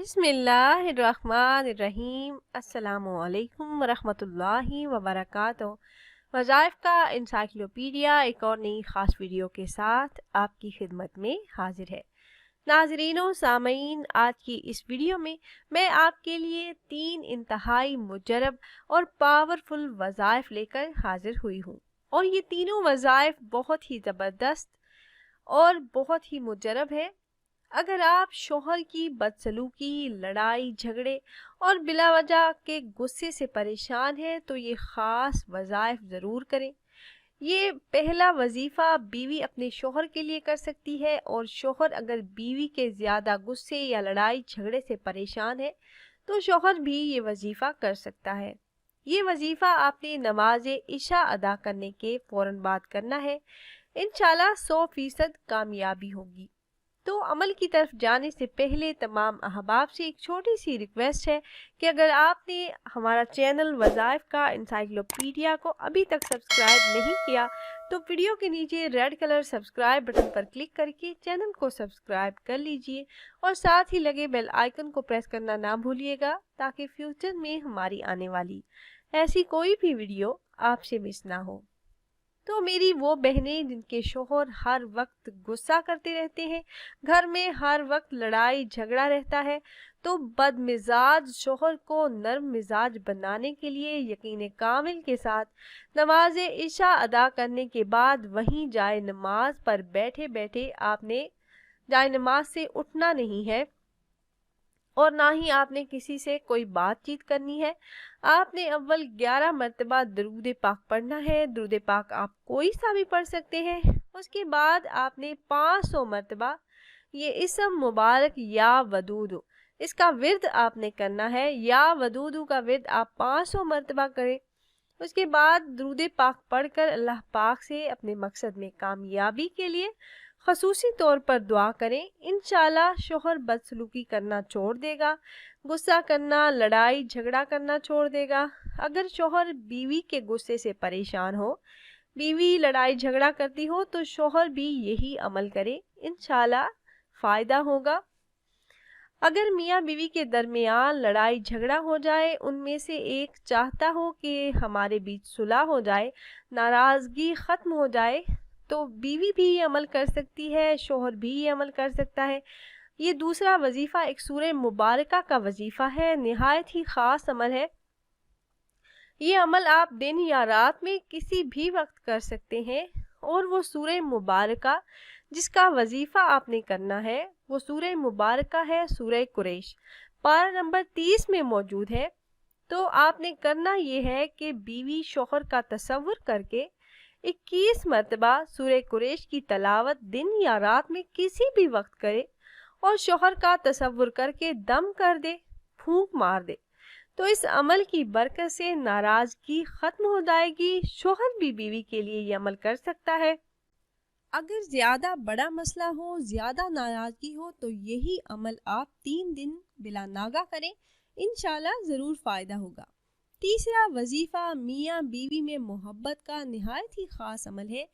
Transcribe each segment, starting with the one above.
بسم اللہ الرحمن الرحیم۔ السلام علیکم ورحمۃ اللہ وبرکاتہ۔ وظائف کا انسائکلوپیڈیا ایک اور نئی خاص ویڈیو کے ساتھ آپ کی خدمت میں حاضر ہے۔ ناظرین و سامعین، آج کی اس ویڈیو میں آپ کے لیے 3 انتہائی مجرب اور پاورفل وظائف لے کر حاضر ہوئی ہوں، اور یہ تینوں وظائف بہت ہی زبردست اور بہت ہی مجرب ہے۔ اگر آپ شوہر کی بدسلوکی، لڑائی جھگڑے اور بلا وجہ کے غصے سے پریشان ہیں تو یہ خاص وظائف ضرور کریں۔ یہ پہلا وظیفہ بیوی اپنے شوہر کے لیے کر سکتی ہے، اور شوہر اگر بیوی کے زیادہ غصے یا لڑائی جھگڑے سے پریشان ہے تو شوہر بھی یہ وظیفہ کر سکتا ہے۔ یہ وظیفہ آپ نے نماز عشاء ادا کرنے کے فوراً بعد کرنا ہے۔ انشاءاللہ 100% کامیابی ہوگی۔ تو عمل کی طرف جانے سے پہلے تمام احباب سے ایک چھوٹی سی ریکویسٹ ہے کہ اگر آپ نے ہمارا چینل وظائف کا انسائکلوپیڈیا کو ابھی تک سبسکرائب نہیں کیا تو ویڈیو کے نیچے ریڈ کلر سبسکرائب بٹن پر کلک کر کے چینل کو سبسکرائب کر لیجئے، اور ساتھ ہی لگے بیل آئیکن کو پریس کرنا نہ بھولیے گا تاکہ فیوچر میں ہماری آنے والی ایسی کوئی بھی ویڈیو آپ سے مس نہ ہو۔ تو میری وہ بہنیں جن کے شوہر ہر وقت غصہ کرتے رہتے ہیں، گھر میں ہر وقت لڑائی جھگڑا رہتا ہے، تو بد مزاج شوہر کو نرم مزاج بنانے کے لیے یقین کامل کے ساتھ نماز عشاء ادا کرنے کے بعد وہیں جائے نماز پر بیٹھے بیٹھے آپ نے جائے نماز سے اٹھنا نہیں ہے، اور نہ ہی آپ نے کسی سے کوئی بات چیت کرنی ہے۔ آپ نے اول 11 مرتبہ درود پاک پڑھنا ہے۔ درود پاک آپ کوئی سا بھی پڑھ سکتے ہیں۔ اس کے بعد آپ نے 500 مرتبہ یہ اسم مبارک یا ودود، اس کا ورد آپ نے کرنا ہے۔ یا ودود کا ورد آپ 500 مرتبہ کریں۔ اس کے بعد درود پاک پڑھ کر اللہ پاک سے اپنے مقصد میں کامیابی کے لیے خصوصی طور پر دعا کریں۔ انشاءاللہ شوہر بدسلوکی کرنا چھوڑ دے گا، غصہ کرنا، لڑائی جھگڑا کرنا چھوڑ دے گا۔ اگر شوہر بیوی کے غصے سے پریشان ہو، بیوی لڑائی جھگڑا کرتی ہو، تو شوہر بھی یہی عمل کرے، انشاءاللہ فائدہ ہوگا۔ اگر میاں بیوی کے درمیان لڑائی جھگڑا ہو جائے، ان میں سے ایک چاہتا ہو کہ ہمارے بیچ صلح ہو جائے، ناراضگی ختم ہو جائے، تو بیوی بھی یہ عمل کر سکتی ہے، شوہر بھی یہ عمل کر سکتا ہے۔ یہ دوسرا وظیفہ ایک سورہ مبارکہ کا وظیفہ ہے، نہایت ہی خاص عمل ہے۔ یہ عمل آپ دن یا رات میں کسی بھی وقت کر سکتے ہیں، اور وہ سورہ مبارکہ جس کا وظیفہ آپ نے کرنا ہے وہ سورہ مبارکہ ہے سورہ قریش، پارہ نمبر 30 میں موجود ہے۔ تو آپ نے کرنا یہ ہے کہ بیوی شوہر کا تصور کر کے 21 مرتبہ سورہ قریش کی تلاوت دن یا رات میں کسی بھی وقت کرے، اور شوہر کا تصور کر کے دم کر دے، پھونک مار دے۔ تو اس عمل کی برکت سے ناراضگی ختم ہو جائے گی۔ شوہر بھی بیوی کے لیے یہ عمل کر سکتا ہے۔ اگر زیادہ بڑا مسئلہ ہو، زیادہ ناراضگی ہو، تو یہی عمل آپ 3 دن بلا ناغہ کریں، انشاءاللہ ضرور فائدہ ہوگا۔ تیسرا وظیفہ میاں بیوی میں محبت کا نہایت ہی خاص عمل ہے۔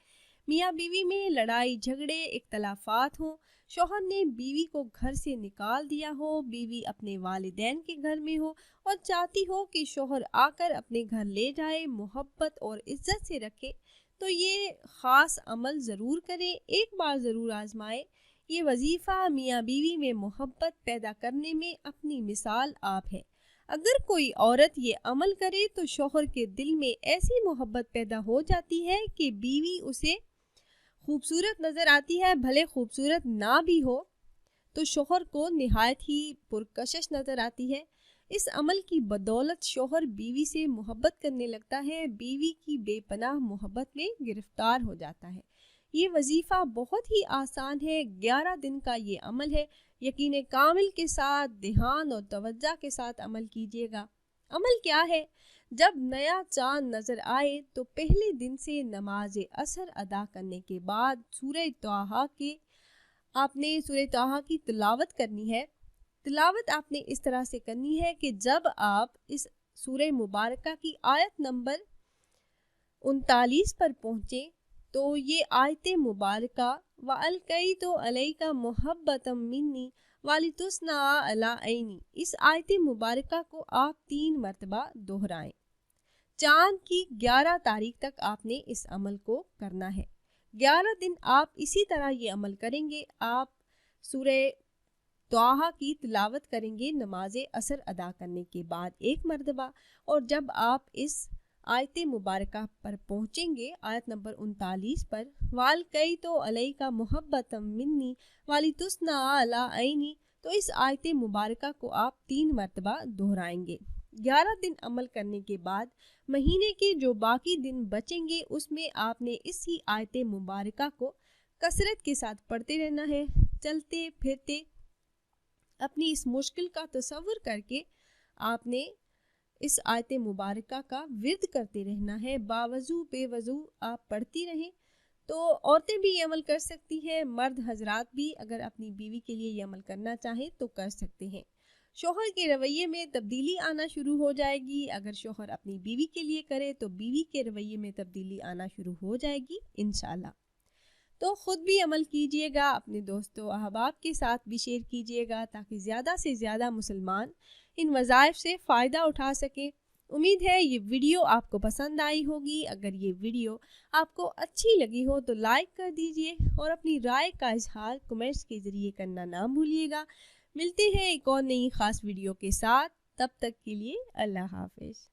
میاں بیوی میں لڑائی جھگڑے اختلافات ہوں، شوہر نے بیوی کو گھر سے نکال دیا ہو، بیوی اپنے والدین کے گھر میں ہو اور چاہتی ہو کہ شوہر آ کر اپنے گھر لے جائے، محبت اور عزت سے رکھے، تو یہ خاص عمل ضرور کریں، ایک بار ضرور آزمائیں۔ یہ وظیفہ میاں بیوی میں محبت پیدا کرنے میں اپنی مثال آپ ہے۔ اگر کوئی عورت یہ عمل کرے تو شوہر کے دل میں ایسی محبت پیدا ہو جاتی ہے کہ بیوی اسے خوبصورت نظر آتی ہے، بھلے خوبصورت نہ بھی ہو تو شوہر کو نہایت ہی پرکشش نظر آتی ہے۔ اس عمل کی بدولت شوہر بیوی سے محبت کرنے لگتا ہے، بیوی کی بے پناہ محبت میں گرفتار ہو جاتا ہے۔ یہ وظیفہ بہت ہی آسان ہے، 11 دن کا یہ عمل ہے۔ یقین کامل کے ساتھ، دھیان اور توجہ کے ساتھ عمل کیجیے گا۔ عمل کیا ہے؟ جب نیا چاند نظر آئے تو پہلے دن سے نماز اثر ادا کرنے کے بعد آپ نے سورہ طٰہٰ کی تلاوت کرنی ہے۔ تلاوت آپ نے اس طرح سے کرنی ہے کہ جب آپ اس سورہ مبارکہ کی آیت نمبر 39 پر پہنچیں تو یہ آیت مبارکہ وَأَلْقَيْتُ عَلَيْكَ مُحَبَّةً مِّنِّي وَلِتُثْنَىٰ عَلَىٰ عَيْنِي، اس آیت مبارکہ کو آپ 3 مرتبہ دہرائیں۔ چاند کی 11 تاریخ تک آپ نے اس عمل کو کرنا ہے۔ 11 دن آپ اسی طرح یہ عمل کریں گے۔ آپ سورہ طٰہٰ کی تلاوت کریں گے نماز اثر ادا کرنے کے بعد 1 مرتبہ، اور جب آپ اس آیت مبارکہ پر پہنچیں گے، آیت نمبر 39 پر، وَأَلْقَيْتُ عَلَيْكَ مُحَبَّةً مِّنِّي وَلِتُثْنَىٰ عَلَىٰ عَيْنِي، تو اس آیت مبارکہ کو آپ 3 مرتبہ دہرائیں گے۔ 11 دن عمل کرنے کے بعد مہینے کے جو باقی دن بچیں گے اس میں آپ نے اسی آیت مبارکہ کو کثرت کے ساتھ پڑھتے رہنا ہے۔ چلتے پھرتے اپنی اس مشکل کا تصور کر کے آپ نے اس آیت مبارکہ کا ورد کرتے رہنا ہے، باوضو بے وضو آپ پڑھتی رہیں۔ تو عورتیں بھی یہ عمل کر سکتی ہیں، مرد حضرات بھی اگر اپنی بیوی کے لیے یہ عمل کرنا چاہیں تو کر سکتے ہیں۔ شوہر کے رویے میں تبدیلی آنا شروع ہو جائے گی۔ اگر شوہر اپنی بیوی کے لیے کرے تو بیوی کے رویے میں تبدیلی آنا شروع ہو جائے گی انشاءاللہ۔ تو خود بھی عمل کیجئے گا، اپنے دوستوں احباب کے ساتھ بھی شیئر کیجئے گا تاکہ زیادہ سے زیادہ مسلمان ان وظائف سے فائدہ اٹھا سکیں۔ امید ہے یہ ویڈیو آپ کو پسند آئی ہوگی۔ اگر یہ ویڈیو آپ کو اچھی لگی ہو تو لائک کر دیجئے اور اپنی رائے کا اظہار کمنٹس کے ذریعے کرنا نہ بھولیے گا۔ ملتے ہیں ایک اور نئی خاص ویڈیو کے ساتھ، تب تک کے لیے اللہ حافظ۔